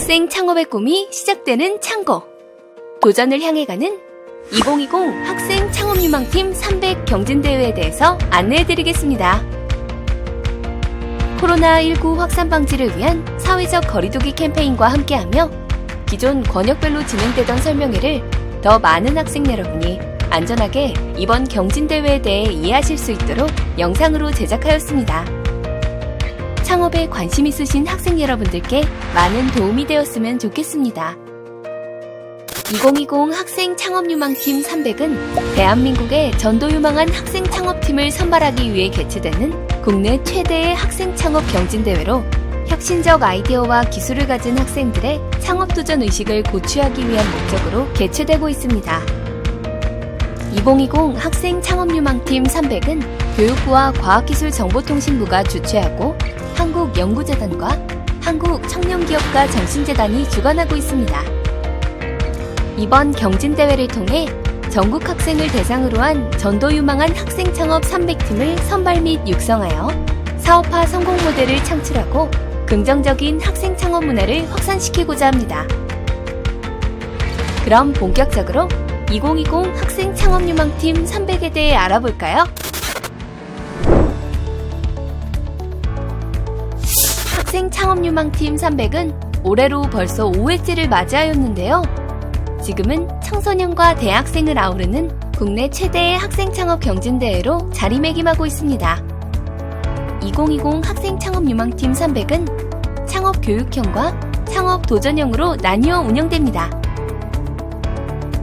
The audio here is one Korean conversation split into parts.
학생 창업의 꿈이 시작되는 창고. 도전을 향해 가는 2020 학생 창업유망팀 300 경진대회에 대해서 안내해드리겠습니다. 코로나19 확산 방지를 위한 사회적 거리두기 캠페인과 함께하며 기존 권역별로 진행되던 설명회를 더 많은 학생 여러분이 안전하게 이번 경진대회에 대해 이해하실 수 있도록 영상으로 제작하였습니다. 창업에 관심 있으신 학생 여러분들께 많은 도움이 되었으면 좋겠습니다. 2020 학생 창업유망팀 300은 대한민국의 전도유망한 학생 창업팀을 선발하기 위해 개최되는 국내 최대의 학생 창업 경진대회로 혁신적 아이디어와 기술을 가진 학생들의 창업도전 의식을 고취하기 위한 목적으로 개최되고 있습니다. 2020 학생 창업유망팀 300은 교육부와 과학기술정보통신부가 주최하고 한국연구재단과 한국청년기업가 정신재단이 주관하고 있습니다. 이번 경진대회를 통해 전국 학생을 대상으로 한 전도유망한 학생창업 300팀을 선발 및 육성하여 사업화 성공 모델을 창출하고 긍정적인 학생창업 문화를 확산시키고자 합니다. 그럼 본격적으로 2020 학생창업유망팀 300에 대해 알아볼까요? 학생창업유망팀 300은 올해로 벌써 5회째를 맞이하였는데요. 지금은 청소년과 대학생을 아우르는 국내 최대의 학생창업 경진대회로 자리매김하고 있습니다. 2020 학생창업유망팀 300은 창업교육형과 창업도전형으로 나뉘어 운영됩니다.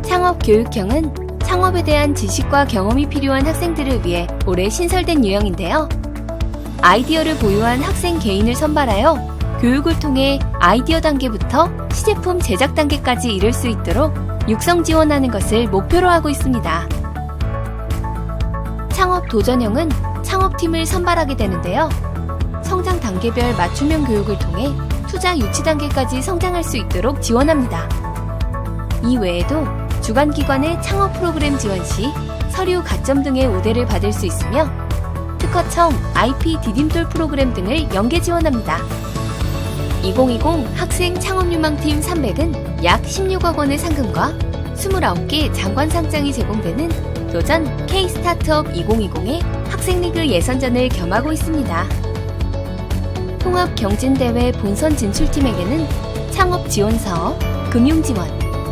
창업교육형은 창업에 대한 지식과 경험이 필요한 학생들을 위해 올해 신설된 유형인데요. 아이디어를 보유한 학생 개인을 선발하여 교육을 통해 아이디어 단계부터 시제품 제작 단계까지 이룰 수 있도록 육성 지원하는 것을 목표로 하고 있습니다. 창업 도전형은 창업팀을 선발하게 되는데요. 성장 단계별 맞춤형 교육을 통해 투자 유치 단계까지 성장할 수 있도록 지원합니다. 이 외에도 주관기관의 창업 프로그램 지원 시 서류 가점 등의 우대를 받을 수 있으며 특허청, IP 디딤돌 프로그램 등을 연계 지원합니다. 2020 학생 창업유망팀 300은 약 16억 원의 상금과 29개 장관 상장이 제공되는 도전 K-스타트업 2020의 학생리그 예선전을 겸하고 있습니다. 통합경진대회 본선 진출팀에게는 창업지원사업, 금융지원,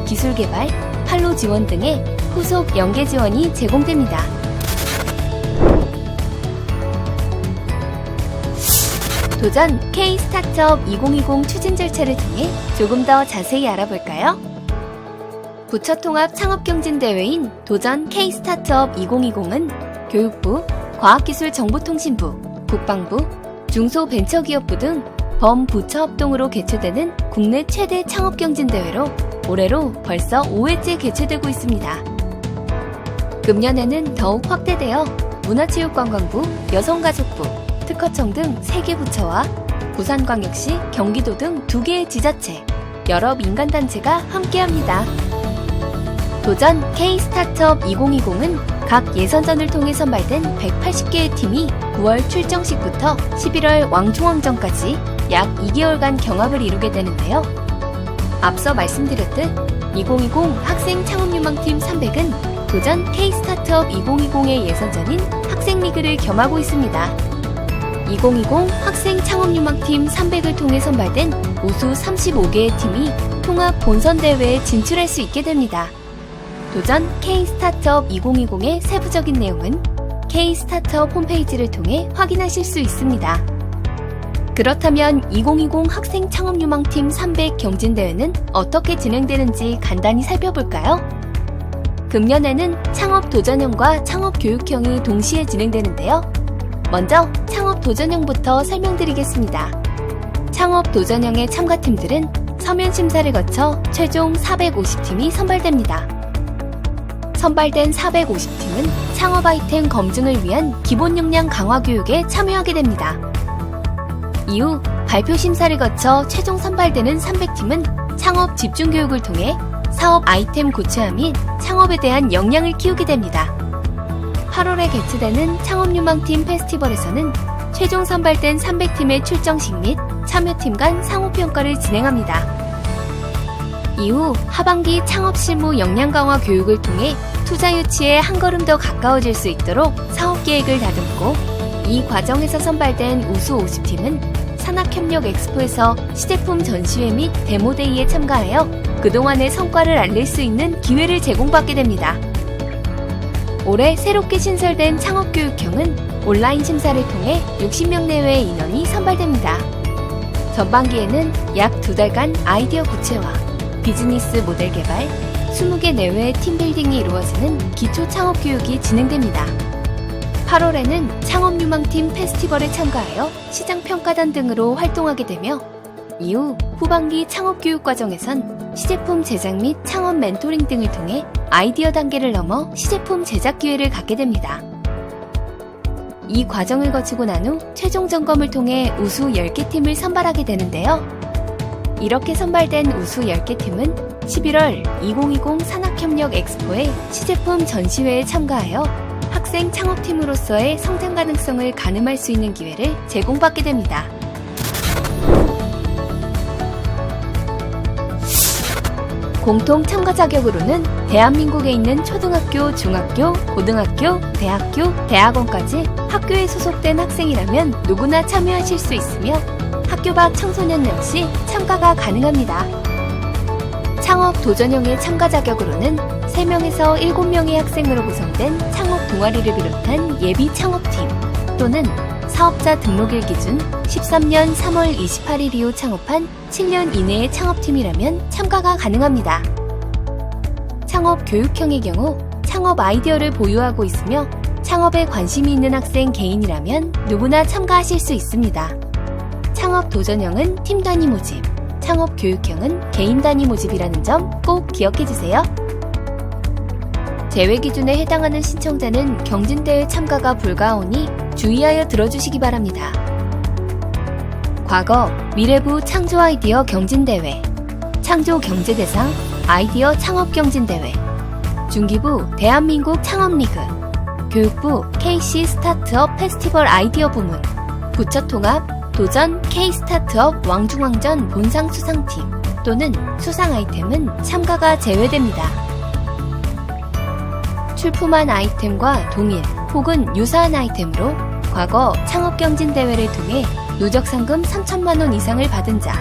기술개발, 판로 지원 등의 후속 연계 지원이 제공됩니다. 도전 K-스타트업 2020 추진 절차를 통해 조금 더 자세히 알아볼까요? 부처통합 창업경진대회인 도전 K-스타트업 2020은 교육부, 과학기술정보통신부, 국방부, 중소벤처기업부 등 범부처 합동으로 개최되는 국내 최대 창업경진대회로 올해로 벌써 5회째 개최되고 있습니다. 금년에는 더욱 확대되어 문화체육관광부, 여성가족부, 특허청 등 3개 부처와 부산광역시, 경기도 등 2개의 지자체, 여러 민간단체가 함께합니다. 도전 K-스타트업 2020은 각 예선전을 통해 선발된 180개의 팀이 9월 출정식부터 11월 왕중왕전까지 약 2개월간 경합을 이루게 되는데요. 앞서 말씀드렸듯 2020 학생 창업유망팀 300은 도전 K-스타트업 2020의 예선전인 학생리그를 겸하고 있습니다. 2020 학생 창업유망팀 300을 통해 선발된 우수 35개의 팀이 통합 본선대회에 진출할 수 있게 됩니다. 도전 K-스타트업 2020의 세부적인 내용은 K-스타트업 홈페이지를 통해 확인하실 수 있습니다. 그렇다면 2020 학생 창업유망팀 300 경진대회는 어떻게 진행되는지 간단히 살펴볼까요? 금년에는 창업도전형과 창업교육형이 동시에 진행되는데요. 먼저 창업도전형부터 설명드리겠습니다. 창업도전형의 참가팀들은 서면심사를 거쳐 최종 450팀이 선발됩니다. 선발된 450팀은 창업 아이템 검증을 위한 기본 역량 강화 교육에 참여하게 됩니다. 이후 발표 심사를 거쳐 최종 선발되는 300팀은 창업 집중 교육을 통해 사업 아이템 구체화 및 창업에 대한 역량을 키우게 됩니다. 8월에 개최되는 창업유망팀 페스티벌에서는 최종 선발된 300팀의 출정식 및 참여팀 간 상호평가를 진행합니다. 이후 하반기 창업 실무 역량 강화 교육을 통해 투자 유치에 한 걸음 더 가까워질 수 있도록 사업 계획을 다듬고, 이 과정에서 선발된 우수 50팀은 산학협력 엑스포에서 시제품 전시회 및 데모데이에 참가하여 그동안의 성과를 알릴 수 있는 기회를 제공받게 됩니다. 올해 새롭게 신설된 창업교육형은 온라인 심사를 통해 60명 내외의 인원이 선발됩니다. 전반기에는 약 2달간 아이디어 구체화, 비즈니스 모델 개발, 20개 내외의 팀빌딩이 이루어지는 기초 창업교육이 진행됩니다. 8월에는 창업유망팀 페스티벌에 참가하여 시장평가단 등으로 활동하게 되며, 이후 후반기 창업교육 과정에선 시제품 제작 및 창업 멘토링 등을 통해 아이디어 단계를 넘어 시제품 제작 기회를 갖게 됩니다. 이 과정을 거치고 난 후 최종 점검을 통해 우수 10개 팀을 선발하게 되는데요. 이렇게 선발된 우수 10개 팀은 11월 2020 산학협력 엑스포의 시제품 전시회에 참가하여 학생 창업팀으로서의 성장 가능성을 가늠할 수 있는 기회를 제공받게 됩니다. 공통 참가 자격으로는 대한민국에 있는 초등학교, 중학교, 고등학교, 대학교, 대학원까지 학교에 소속된 학생이라면 누구나 참여하실 수 있으며, 학교 밖 청소년 역시 참가가 가능합니다. 창업 도전형의 참가 자격으로는 3명에서 7명의 학생으로 구성된 창업 동아리를 비롯한 예비 창업팀, 또는 사업자 등록일 기준 13년 3월 28일 이후 창업한 7년 이내의 창업팀이라면 참가가 가능합니다. 창업 교육형의 경우 창업 아이디어를 보유하고 있으며 창업에 관심이 있는 학생 개인이라면 누구나 참가하실 수 있습니다. 창업 도전형은 팀 단위 모집, 창업 교육형은 개인 단위 모집이라는 점 꼭 기억해주세요. 제외 기준에 해당하는 신청자는 경진대회 참가가 불가하오니 주의하여 들어주시기 바랍니다. 과거 미래부 창조 아이디어 경진대회, 창조 경제대상 아이디어 창업 경진대회, 중기부 대한민국 창업리그, 교육부 KC 스타트업 페스티벌 아이디어 부문, 부처통합 도전 K-스타트업 왕중왕전 본상 수상팀 또는 수상 아이템은 참가가 제외됩니다. 출품한 아이템과 동일 혹은 유사한 아이템으로 과거 창업경진대회를 통해 누적 상금 3천만 원 이상을 받은 자,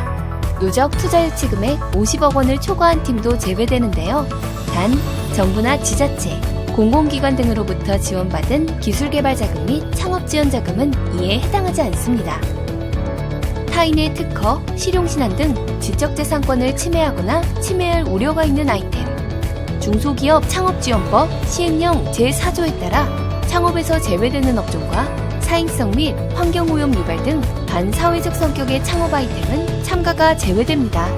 누적 투자 유치 금액 50억 원을 초과한 팀도 제외되는데요. 단, 정부나 지자체, 공공기관 등으로부터 지원받은 기술개발 자금 및 창업지원 자금은 이에 해당하지 않습니다. 타인의 특허, 실용신안 등 지적재산권을 침해하거나 침해할 우려가 있는 아이템, 중소기업 창업지원법 시행령 제4조에 따라 창업에서 제외되는 업종과 사행성 및 환경오염 유발 등 반사회적 성격의 창업 아이템은 참가가 제외됩니다.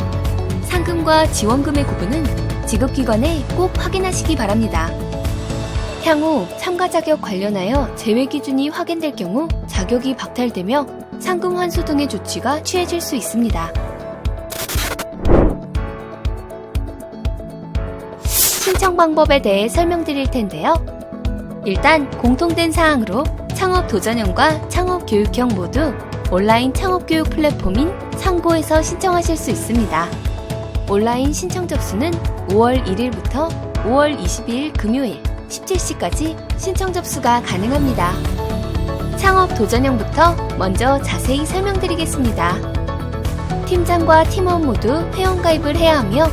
상금과 지원금의 구분은 지급기관에 꼭 확인하시기 바랍니다. 향후 참가 자격 관련하여 제외 기준이 확인될 경우 자격이 박탈되며 상금 환수 등의 조치가 취해질 수 있습니다. 신청 방법에 대해 설명드릴 텐데요. 일단 공통된 사항으로 창업 도전형과 창업 교육형 모두 온라인 창업 교육 플랫폼인 상고에서 신청하실 수 있습니다. 온라인 신청 접수는 5월 1일부터 5월 22일 금요일 17시까지 신청 접수가 가능합니다. 창업 도전형부터 먼저 자세히 설명드리겠습니다. 팀장과 팀원 모두 회원가입을 해야 하며,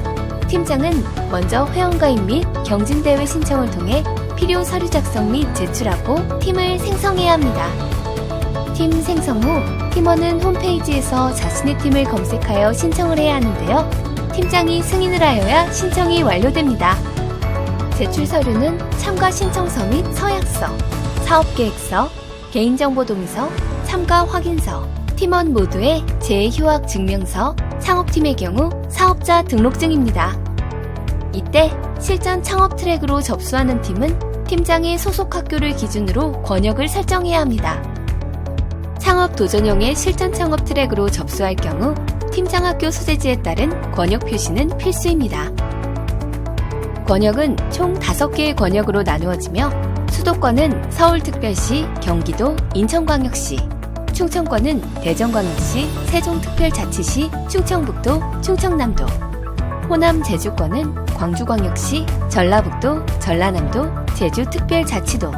팀장은 먼저 회원가입 및 경진대회 신청을 통해 필요 서류 작성 및 제출하고 팀을 생성해야 합니다. 팀 생성 후 팀원은 홈페이지에서 자신의 팀을 검색하여 신청을 해야 하는데요. 팀장이 승인을 하여야 신청이 완료됩니다. 제출 서류는 참가 신청서 및 서약서, 사업계획서, 개인정보 동의서, 참가 확인서, 팀원 모두의 재휴학 증명서, 창업팀의 경우 사업자 등록증입니다. 이때 실전 창업 트랙으로 접수하는 팀은 팀장의 소속 학교를 기준으로 권역을 설정해야 합니다. 창업 도전형의 실전 창업 트랙으로 접수할 경우 팀장 학교 소재지에 따른 권역 표시는 필수입니다. 권역은 총 5개의 권역으로 나누어지며, 수도권은 서울특별시, 경기도, 인천광역시, 충청권은 대전광역시, 세종특별자치시, 충청북도, 충청남도, 호남 제주권은 광주광역시, 전라북도, 전라남도, 제주특별자치도,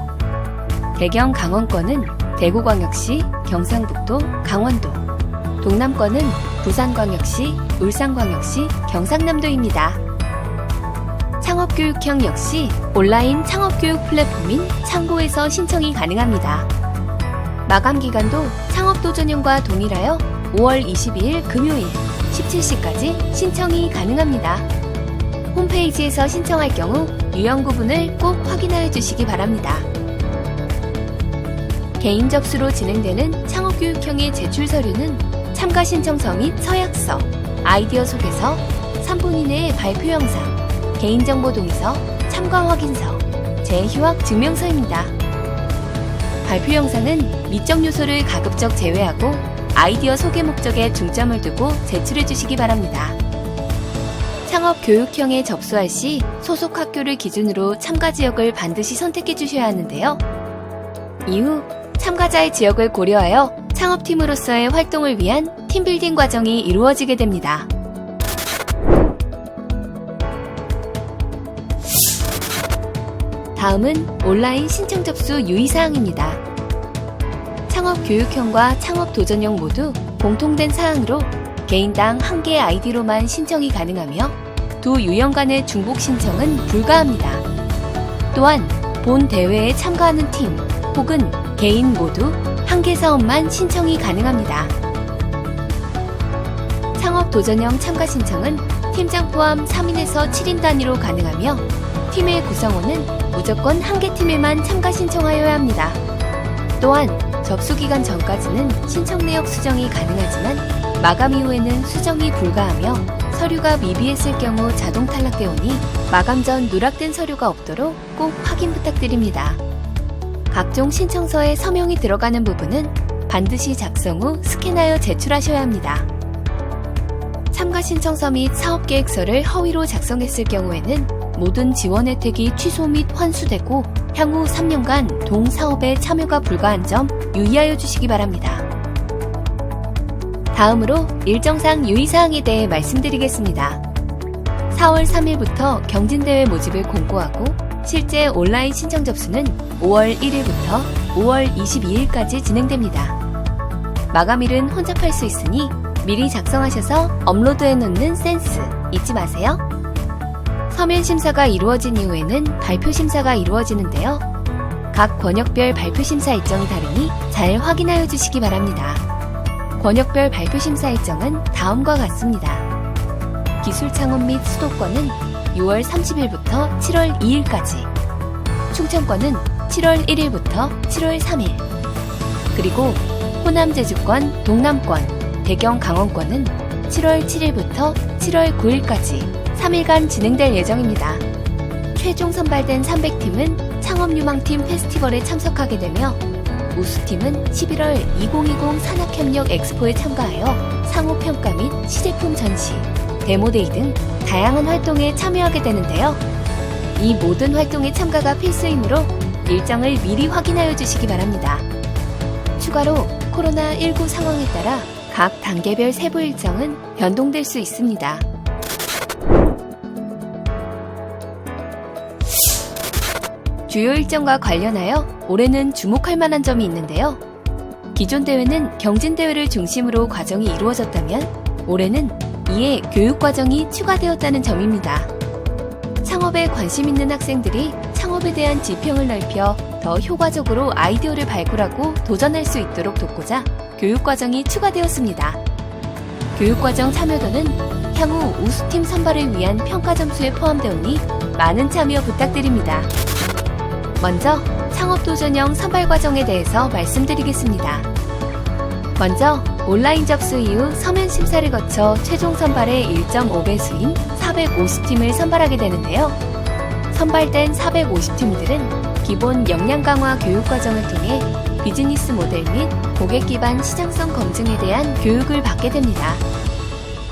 대경 강원권은 대구광역시, 경상북도, 강원도, 동남권은 부산광역시, 울산광역시, 경상남도입니다. 창업교육형 역시 온라인 창업교육 플랫폼인 창고에서 신청이 가능합니다. 마감기간도 창업도전형과 동일하여 5월 22일 금요일 17시까지 신청이 가능합니다. 홈페이지에서 신청할 경우 유형 구분을 꼭 확인하여 주시기 바랍니다. 개인 접수로 진행되는 창업교육형의 제출 서류는 참가 신청서 및 서약서, 아이디어 소개서, 3분 이내의 발표 영상, 개인정보 동의서, 참가 확인서, 재휴학 증명서입니다. 발표 영상은 미적 요소를 가급적 제외하고 아이디어 소개 목적에 중점을 두고 제출해 주시기 바랍니다. 창업 교육형에 접수할 시 소속 학교를 기준으로 참가 지역을 반드시 선택해 주셔야 하는데요. 이후 참가자의 지역을 고려하여 창업팀으로서의 활동을 위한 팀빌딩 과정이 이루어지게 됩니다. 다음은 온라인 신청 접수 유의사항입니다. 창업교육형과 창업도전형 모두 공통된 사항으로 개인당 1개의 아이디로만 신청이 가능하며 두 유형 간의 중복 신청은 불가합니다. 또한 본 대회에 참가하는 팀 혹은 개인 모두 1개 사업만 신청이 가능합니다. 창업도전형 참가 신청은 팀장 포함 3인에서 7인 단위로 가능하며 팀의 구성원은 무조건 1개 팀에만 참가 신청하여야 합니다. 또한 접수기간 전까지는 신청 내역 수정이 가능하지만 마감 이후에는 수정이 불가하며 서류가 미비했을 경우 자동 탈락되오니 마감 전 누락된 서류가 없도록 꼭 확인 부탁드립니다. 각종 신청서에 서명이 들어가는 부분은 반드시 작성 후 스캔하여 제출하셔야 합니다. 참가 신청서 및 사업계획서를 허위로 작성했을 경우에는 모든 지원 혜택이 취소 및 환수되고 향후 3년간 동사업에 참여가 불가한 점 유의하여 주시기 바랍니다. 다음으로 일정상 유의사항에 대해 말씀드리겠습니다. 4월 3일부터 경진대회 모집을 공고하고 실제 온라인 신청 접수는 5월 1일부터 5월 22일까지 진행됩니다. 마감일은 혼잡할 수 있으니 미리 작성하셔서 업로드해놓는 센스 잊지 마세요. 서면 심사가 이루어진 이후에는 발표 심사가 이루어지는데요. 각 권역별 발표 심사 일정이 다르니 잘 확인하여 주시기 바랍니다. 권역별 발표 심사 일정은 다음과 같습니다. 기술창업 및 수도권은 6월 30일부터 7월 2일까지, 충청권은 7월 1일부터 7월 3일, 그리고 호남 제주권, 동남권, 대경 강원권은 7월 7일부터 7월 9일까지 3일간 진행될 예정입니다. 최종 선발된 300팀은 창업유망팀 페스티벌에 참석하게 되며 우수팀은 11월 2020 산학협력 엑스포에 참가하여 상호평가 및 시제품 전시, 데모데이 등 다양한 활동에 참여하게 되는데요. 이 모든 활동에 참가가 필수이므로 일정을 미리 확인하여 주시기 바랍니다. 추가로 코로나19 상황에 따라 각 단계별 세부 일정은 변동될 수 있습니다. 주요 일정과 관련하여 올해는 주목할 만한 점이 있는데요. 기존 대회는 경진대회를 중심으로 과정이 이루어졌다면 올해는 이에 교육과정이 추가되었다는 점입니다. 창업에 관심 있는 학생들이 창업에 대한 지평을 넓혀 더 효과적으로 아이디어를 발굴하고 도전할 수 있도록 돕고자 교육과정이 추가되었습니다. 교육과정 참여도는 향후 우수팀 선발을 위한 평가 점수에 포함되오니 많은 참여 부탁드립니다. 먼저 창업도전형 선발 과정에 대해서 말씀드리겠습니다. 먼저 온라인 접수 이후 서면 심사를 거쳐 최종 선발의 1.5배수인 450팀을 선발하게 되는데요. 선발된 450팀들은 기본 역량 강화 교육 과정을 통해 비즈니스 모델 및 고객 기반 시장성 검증에 대한 교육을 받게 됩니다.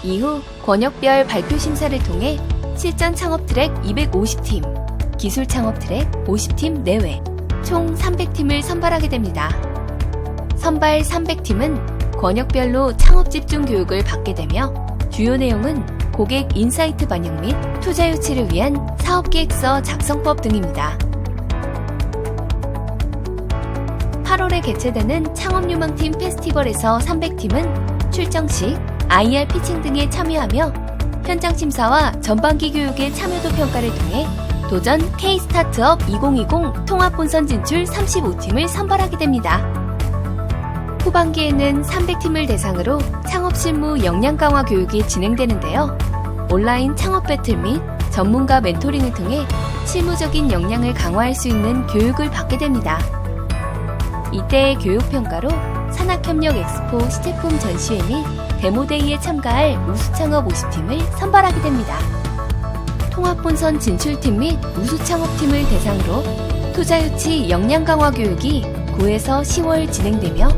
이후 권역별 발표 심사를 통해 실전 창업 트랙 250팀, 기술 창업 트랙 50팀 내외, 총 300팀을 선발하게 됩니다. 선발 300팀은 권역별로 창업 집중 교육을 받게 되며 주요 내용은 고객 인사이트 반영 및 투자 유치를 위한 사업계획서 작성법 등입니다. 8월에 개최되는 창업유망팀 페스티벌에서 300팀은 출정 시 IR 피칭 등에 참여하며 현장 심사와 전반기 교육의 참여도 평가를 통해 도전 K-스타트업 2020 통합본선 진출 35팀을 선발하게 됩니다. 후반기에는 300팀을 대상으로 창업실무 역량 강화 교육이 진행되는데요. 온라인 창업 배틀 및 전문가 멘토링을 통해 실무적인 역량을 강화할 수 있는 교육을 받게 됩니다. 이때의 교육평가로 산학협력 엑스포 시제품 전시회 및 데모데이에 참가할 우수창업 50팀을 선발하게 됩니다. 통합본선 진출팀 및 우수창업팀을 대상으로 투자유치 역량 강화 교육이 9에서 10월 진행되며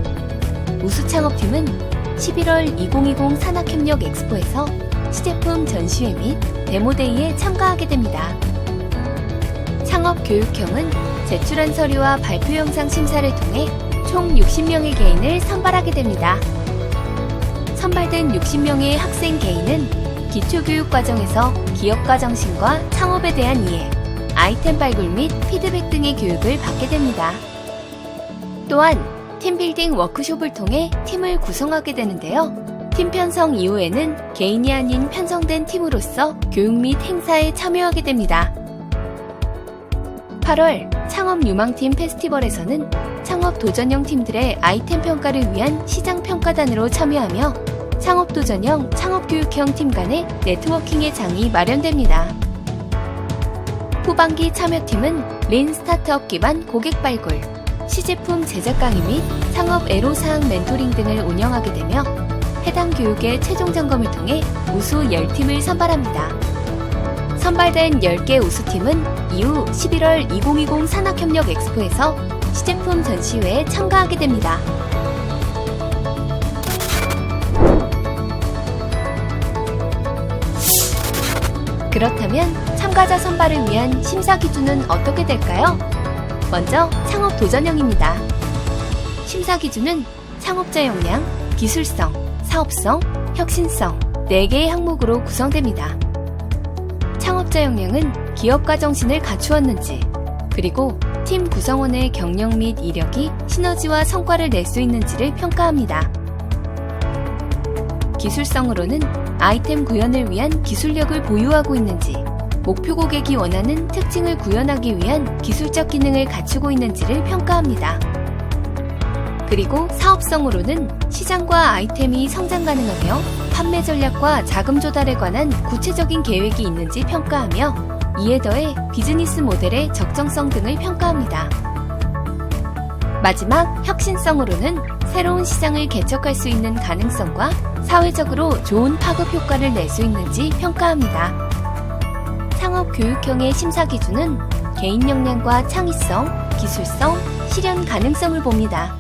우수창업팀은 11월 2020 산학협력 엑스포에서 시제품 전시회 및 데모데이에 참가하게 됩니다. 창업교육형은 제출한 서류와 발표 영상 심사를 통해 총 60명의 개인을 선발하게 됩니다. 선발된 60명의 학생 개인은 기초교육 과정에서 기업가 정신과 창업에 대한 이해, 아이템 발굴 및 피드백 등의 교육을 받게 됩니다. 또한 팀빌딩 워크숍을 통해 팀을 구성하게 되는데요. 팀 편성 이후에는 개인이 아닌 편성된 팀으로서 교육 및 행사에 참여하게 됩니다. 8월 창업유망팀 페스티벌에서는 창업 도전형 팀들의 아이템 평가를 위한 시장 평가단으로 참여하며 창업도전형, 창업교육형 팀 간의 네트워킹의 장이 마련됩니다. 후반기 참여팀은 린 스타트업 기반 고객 발굴, 시제품 제작 강의 및 창업 애로사항 멘토링 등을 운영하게 되며 해당 교육의 최종 점검을 통해 우수 10팀을 선발합니다. 선발된 10개 우수팀은 이후 11월 2020 산학협력 엑스포에서 시제품 전시회에 참가하게 됩니다. 그렇다면 참가자 선발을 위한 심사 기준은 어떻게 될까요? 먼저 창업 도전형입니다. 심사 기준은 창업자 역량, 기술성, 사업성, 혁신성 4개의 항목으로 구성됩니다. 창업자 역량은 기업가 정신을 갖추었는지, 그리고 팀 구성원의 경력 및 이력이 시너지와 성과를 낼 수 있는지를 평가합니다. 기술성으로는 아이템 구현을 위한 기술력을 보유하고 있는지, 목표 고객이 원하는 특징을 구현하기 위한 기술적 기능을 갖추고 있는지를 평가합니다. 그리고 사업성으로는 시장과 아이템이 성장 가능하며 판매 전략과 자금 조달에 관한 구체적인 계획이 있는지 평가하며 이에 더해 비즈니스 모델의 적정성 등을 평가합니다. 마지막 혁신성으로는 새로운 시장을 개척할 수 있는 가능성과 사회적으로 좋은 파급 효과를 낼 수 있는지 평가합니다. 창업 교육형의 심사 기준은 개인 역량과 창의성, 기술성, 실현 가능성을 봅니다.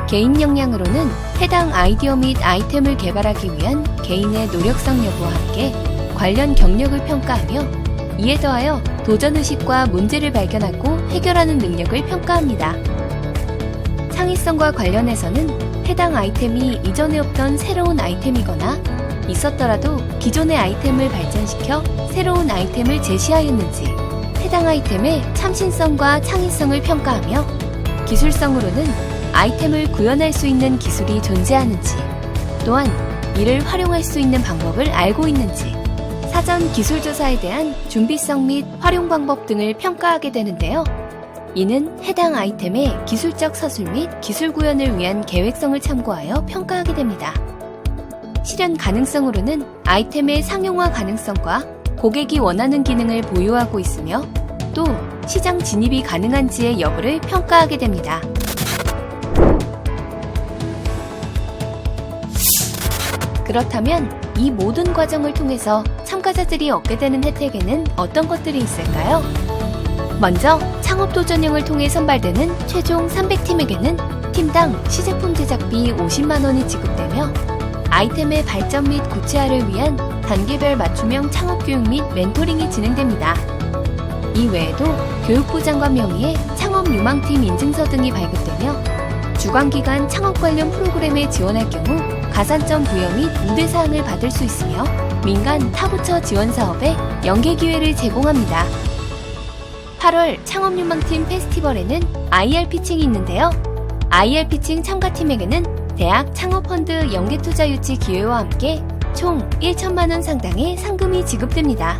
개인 역량으로는 해당 아이디어 및 아이템을 개발하기 위한 개인의 노력성 여부와 함께 관련 경력을 평가하며 이에 더하여 도전의식과 문제를 발견하고 해결하는 능력을 평가합니다. 창의성과 관련해서는 해당 아이템이 이전에 없던 새로운 아이템이거나 있었더라도 기존의 아이템을 발전시켜 새로운 아이템을 제시하였는지, 해당 아이템의 참신성과 창의성을 평가하며 기술성으로는 아이템을 구현할 수 있는 기술이 존재하는지, 또한 이를 활용할 수 있는 방법을 알고 있는지, 사전 기술 조사에 대한 준비성 및 활용 방법 등을 평가하게 되는데요. 이는 해당 아이템의 기술적 서술 및 기술 구현을 위한 계획성을 참고하여 평가하게 됩니다. 실현 가능성으로는 아이템의 상용화 가능성과 고객이 원하는 기능을 보유하고 있으며 또 시장 진입이 가능한지의 여부를 평가하게 됩니다. 그렇다면 이 모든 과정을 통해서 참가자들이 얻게 되는 혜택에는 어떤 것들이 있을까요? 먼저 창업도전형을 통해 선발되는 최종 300팀에게는 팀당 시제품 제작비 50만원이 지급되며 아이템의 발전 및 구체화를 위한 단계별 맞춤형 창업교육 및 멘토링이 진행됩니다. 이 외에도 교육부 장관 명의의 창업유망팀 인증서 등이 발급되며 주관기관 창업 관련 프로그램에 지원할 경우 가산점 부여 및 우대사항을 받을 수 있으며 민간 타부처 지원 사업에 연계 기회를 제공합니다. 8월 창업유망팀 페스티벌에는 IR 피칭이 있는데요. IR 피칭 참가팀에게는 대학 창업펀드 연계투자 유치 기회와 함께 총 1천만원 상당의 상금이 지급됩니다.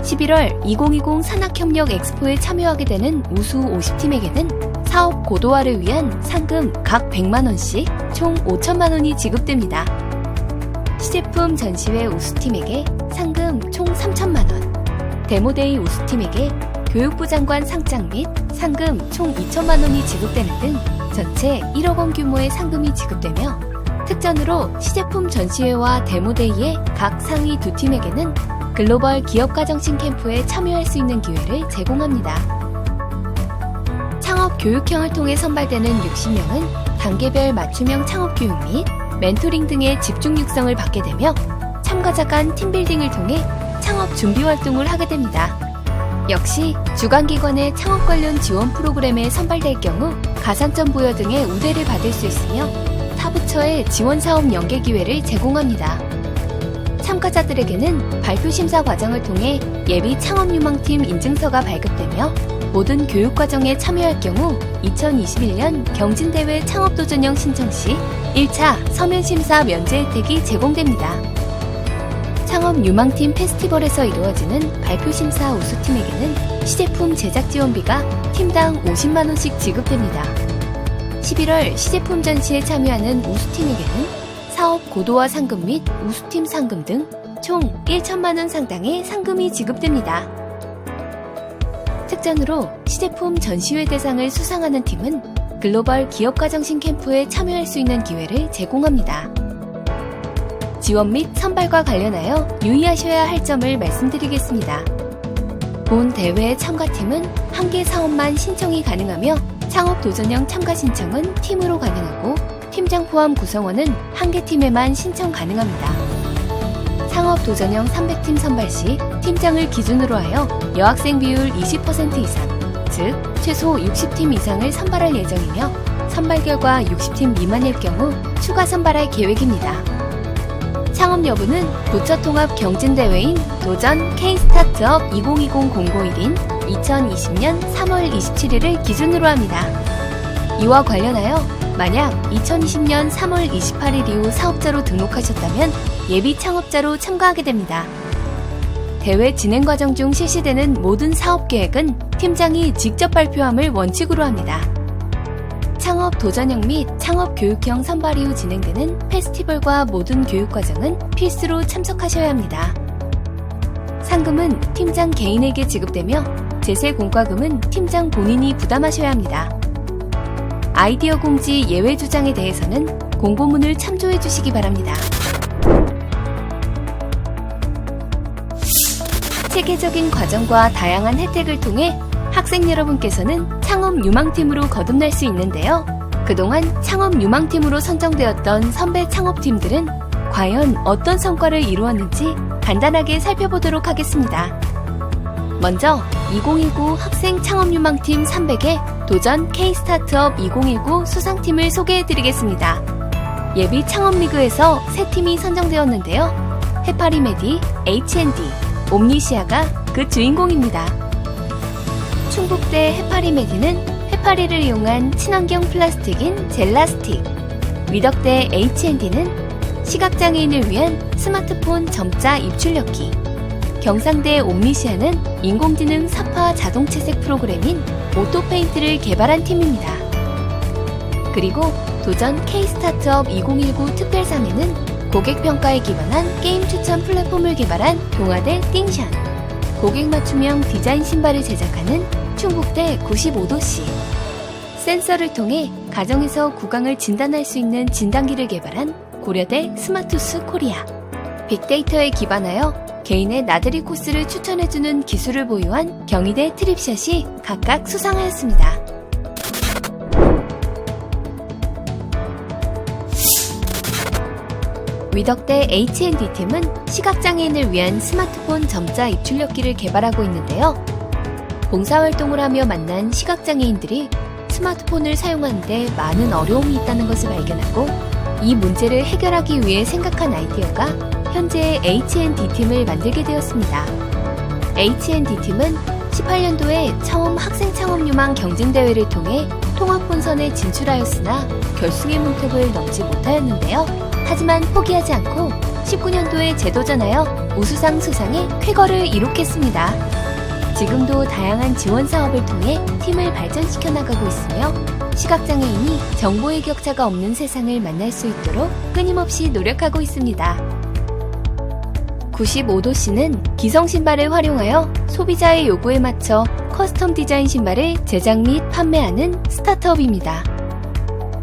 11월 2020 산학협력 엑스포에 참여하게 되는 우수 50팀에게는 사업 고도화를 위한 상금 각 100만원씩 총 5천만원이 지급됩니다. 시제품 전시회 우수팀에게 상금 총 3천만원, 데모데이 우수팀에게 교육부 장관 상장 및 상금 총 2천만원이 지급되는 등 전체 1억원 규모의 상금이 지급되며 특전으로 시제품 전시회와 데모데이의 각 상위 2팀에게는 글로벌 기업가정신 캠프에 참여할 수 있는 기회를 제공합니다. 창업 교육형을 통해 선발되는 60명은 단계별 맞춤형 창업 교육 및 멘토링 등의 집중 육성을 받게 되며 참가자 간 팀빌딩을 통해 창업 준비 활동을 하게 됩니다. 역시 주관기관의 창업 관련 지원 프로그램에 선발될 경우 가산점 부여 등의 우대를 받을 수 있으며 타부처의 지원사업 연계 기회를 제공합니다. 참가자들에게는 발표 심사 과정을 통해 예비 창업유망팀 인증서가 발급되며 모든 교육과정에 참여할 경우 2021년 경진대회 창업도전형 신청 시 1차 서면심사 면제 혜택이 제공됩니다. 창업유망팀 페스티벌에서 이루어지는 발표심사 우수팀에게는 시제품 제작 지원비가 팀당 50만원씩 지급됩니다. 11월 시제품 전시에 참여하는 우수팀에게는 사업 고도화 상금 및 우수팀 상금 등 총 1천만원 상당의 상금이 지급됩니다. 특전으로 시제품 전시회 대상을 수상하는 팀은 글로벌 기업가정신 캠프에 참여할 수 있는 기회를 제공합니다. 지원 및 선발과 관련하여 유의하셔야 할 점을 말씀드리겠습니다. 본 대회 참가팀은 한 개 사업만 신청이 가능하며 창업도전형 참가 신청은 팀으로 가능하고 팀장 포함 구성원은 한 개 팀에만 신청 가능합니다. 창업도전형 300팀 선발 시 팀장을 기준으로 하여 여학생 비율 20% 이상, 즉 최소 60팀 이상을 선발할 예정이며 선발 결과 60팀 미만일 경우 추가 선발할 계획입니다. 창업 여부는 부처통합 경진대회인 도전 K-스타트업 2020 공고일인 2020년 3월 27일을 기준으로 합니다. 이와 관련하여 만약 2020년 3월 28일 이후 사업자로 등록하셨다면 예비 창업자로 참가하게 됩니다. 대회 진행 과정 중 실시되는 모든 사업 계획은 팀장이 직접 발표함을 원칙으로 합니다. 창업 도전형 및 창업 교육형 선발 이후 진행되는 페스티벌과 모든 교육 과정은 필수로 참석하셔야 합니다. 상금은 팀장 개인에게 지급되며 제세 공과금은 팀장 본인이 부담하셔야 합니다. 아이디어 공지 예외 주장에 대해서는 공고문을 참조해 주시기 바랍니다. 체계적인 과정과 다양한 혜택을 통해 학생 여러분께서는 창업 유망팀으로 거듭날 수 있는데요. 그동안 창업 유망팀으로 선정되었던 선배 창업팀들은 과연 어떤 성과를 이루었는지 간단하게 살펴보도록 하겠습니다. 먼저 2019 학생 창업유망팀 300의 도전 K-스타트업 2019 수상팀을 소개해드리겠습니다. 예비 창업리그에서 3팀이 선정되었는데요. 해파리메디, H&D, 옴니시아가 그 주인공입니다. 충북대 해파리메디는 해파리를 이용한 친환경 플라스틱인 젤라스틱, 위덕대 H&D는 시각장애인을 위한 스마트폰 점자 입출력기, 경상대 옴니시아는 인공지능 사파 자동채색 프로그램인 오토페인트를 개발한 팀입니다. 그리고 도전 K-스타트업 2019 특별상에는 고객평가에 기반한 게임 추천 플랫폼을 개발한 동아대 띵샨, 고객 맞춤형 디자인 신발을 제작하는 충북대 95도씨, 센서를 통해 가정에서 구강을 진단할 수 있는 진단기를 개발한 고려대 스마투스 코리아, 빅데이터에 기반하여 개인의 나들이 코스를 추천해주는 기술을 보유한 경희대 트립샷이 각각 수상하였습니다. 위덕대 H&D팀은 시각장애인을 위한 스마트폰 점자 입출력기를 개발하고 있는데요. 봉사활동을 하며 만난 시각장애인들이 스마트폰을 사용하는데 많은 어려움이 있다는 것을 발견하고 이 문제를 해결하기 위해 생각한 아이디어가 현재 H&D팀을 만들게 되었습니다. H&D팀은 18년도에 처음 학생 창업유망 경쟁대회를 통해 통합본선에 진출하였으나 결승의 문턱을 넘지 못하였는데요. 하지만 포기하지 않고 19년도에 재도전하여 우수상 수상에 쾌거를 이룩했습니다. 지금도 다양한 지원 사업을 통해 팀을 발전시켜 나가고 있으며 시각장애인이 정보의 격차가 없는 세상을 만날 수 있도록 끊임없이 노력하고 있습니다. 95도씨는 기성 신발을 활용하여 소비자의 요구에 맞춰 커스텀 디자인 신발을 제작 및 판매하는 스타트업입니다.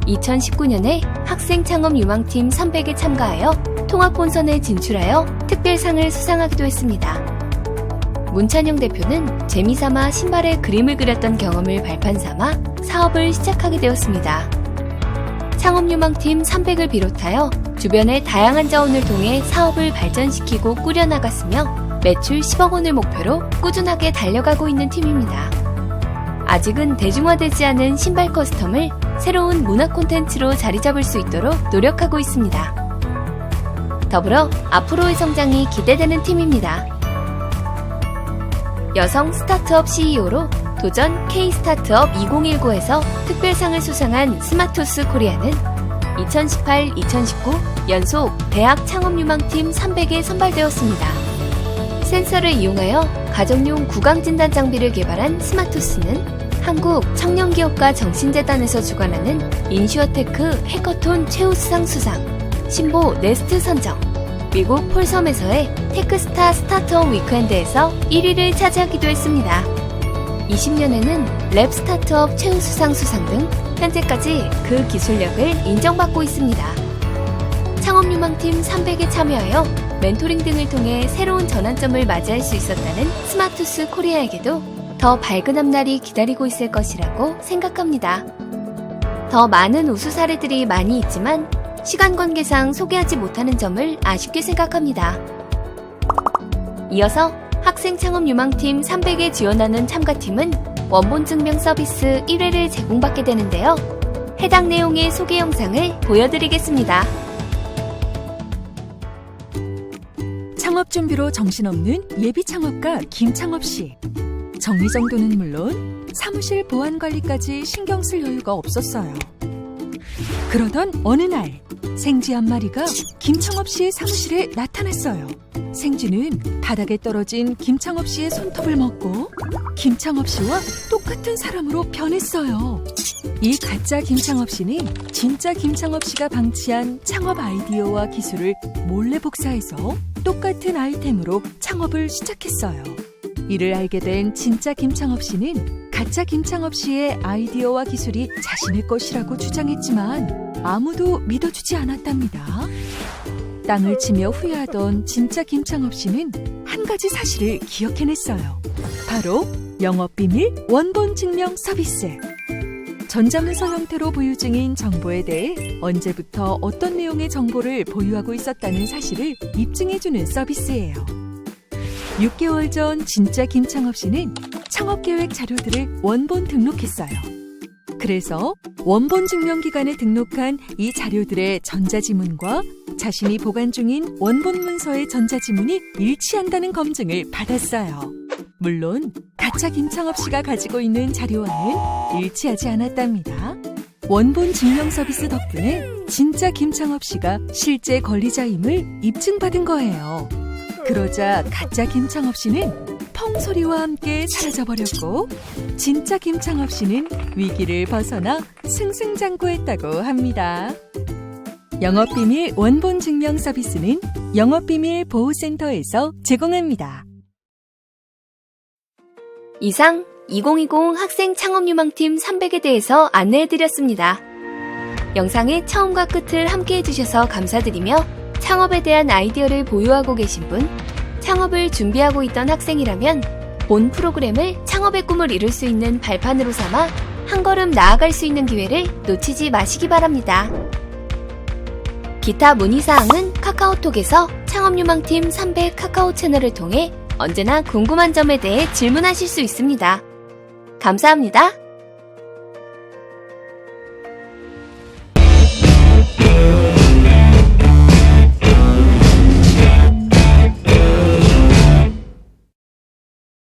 2019년에 학생 창업 유망팀 300에 참가하여 통합본선에 진출하여 특별상을 수상하기도 했습니다. 문찬영 대표는 재미삼아 신발에 그림을 그렸던 경험을 발판 삼아 사업을 시작하게 되었습니다. 창업유망팀 300을 비롯하여 주변의 다양한 자원을 통해 사업을 발전시키고 꾸려나갔으며 매출 10억 원을 목표로 꾸준하게 달려가고 있는 팀입니다. 아직은 대중화되지 않은 신발 커스텀을 새로운 문화 콘텐츠로 자리 잡을 수 있도록 노력하고 있습니다. 더불어 앞으로의 성장이 기대되는 팀입니다. 여성 스타트업 CEO로 도전 K-스타트업 2019에서 특별상을 수상한 스마토스 코리아는 2018-2019 연속 대학 창업유망팀 300에 선발되었습니다. 센서를 이용하여 가정용 구강진단 장비를 개발한 스마토스는 한국 청년기업가 정신재단에서 주관하는 인슈어테크 해커톤 최우수상 수상, 신보 네스트 선정, 미국 폴섬에서의 테크스타 스타트업 위크엔드에서 1위를 차지하기도 했습니다. 20년에는 랩 스타트업 최우수상 수상 등 현재까지 그 기술력을 인정받고 있습니다. 창업유망팀 300에 참여하여 멘토링 등을 통해 새로운 전환점을 맞이할 수 있었다는 스마투스 코리아에게도 더 밝은 앞날이 기다리고 있을 것이라고 생각합니다. 더 많은 우수 사례들이 많이 있지만 시간 관계상 소개하지 못하는 점을 아쉽게 생각합니다. 이어서 학생 창업 유망팀 300에 지원하는 참가팀은 원본 증명 서비스 1회를 제공받게 되는데요. 해당 내용의 소개 영상을 보여드리겠습니다. 창업 준비로 정신없는 예비 창업가 김창업 씨. 정리정돈은 물론 사무실 보안 관리까지 신경 쓸 여유가 없었어요. 그러던 어느 날 생쥐 한 마리가 김창업 씨의 사무실에 나타났어요. 생쥐는 바닥에 떨어진 김창업 씨의 손톱을 먹고 김창업 씨와 똑같은 사람으로 변했어요. 이 가짜 김창업 씨는 진짜 김창업 씨가 방치한 창업 아이디어와 기술을 몰래 복사해서 똑같은 아이템으로 창업을 시작했어요. 이를 알게 된 진짜 김창업 씨는 가짜 김창업 씨의 아이디어와 기술이 자신의 것이라고 주장했지만 아무도 믿어주지 않았답니다. 땅을 치며 후회하던 진짜 김창업 씨는 한 가지 사실을 기억해냈어요. 바로 영업비밀 원본 증명 서비스. 전자문서 형태로 보유 중인 정보에 대해 언제부터 어떤 내용의 정보를 보유하고 있었다는 사실을 입증해주는 서비스예요. 6개월 전 진짜 김창업 씨는 창업계획 자료들을 원본 등록했어요. 그래서 원본 증명기관에 등록한 이 자료들의 전자지문과 자신이 보관 중인 원본 문서의 전자지문이 일치한다는 검증을 받았어요. 물론 가짜 김창업 씨가 가지고 있는 자료와는 일치하지 않았답니다. 원본 증명 서비스 덕분에 진짜 김창업 씨가 실제 권리자임을 입증받은 거예요. 그러자 가짜 김창업 씨는 펑 소리와 함께 사라져버렸고 진짜 김창업 씨는 위기를 벗어나 승승장구했다고 합니다. 영업비밀 원본 증명 서비스는 영업비밀 보호센터에서 제공합니다. 이상 2020 학생 창업유망팀 300에 대해서 안내해드렸습니다. 영상의 처음과 끝을 함께 해주셔서 감사드리며 창업에 대한 아이디어를 보유하고 계신 분, 창업을 준비하고 있던 학생이라면 본 프로그램을 창업의 꿈을 이룰 수 있는 발판으로 삼아 한 걸음 나아갈 수 있는 기회를 놓치지 마시기 바랍니다. 기타 문의사항은 카카오톡에서 창업유망팀 300 카카오 채널을 통해 언제나 궁금한 점에 대해 질문하실 수 있습니다. 감사합니다.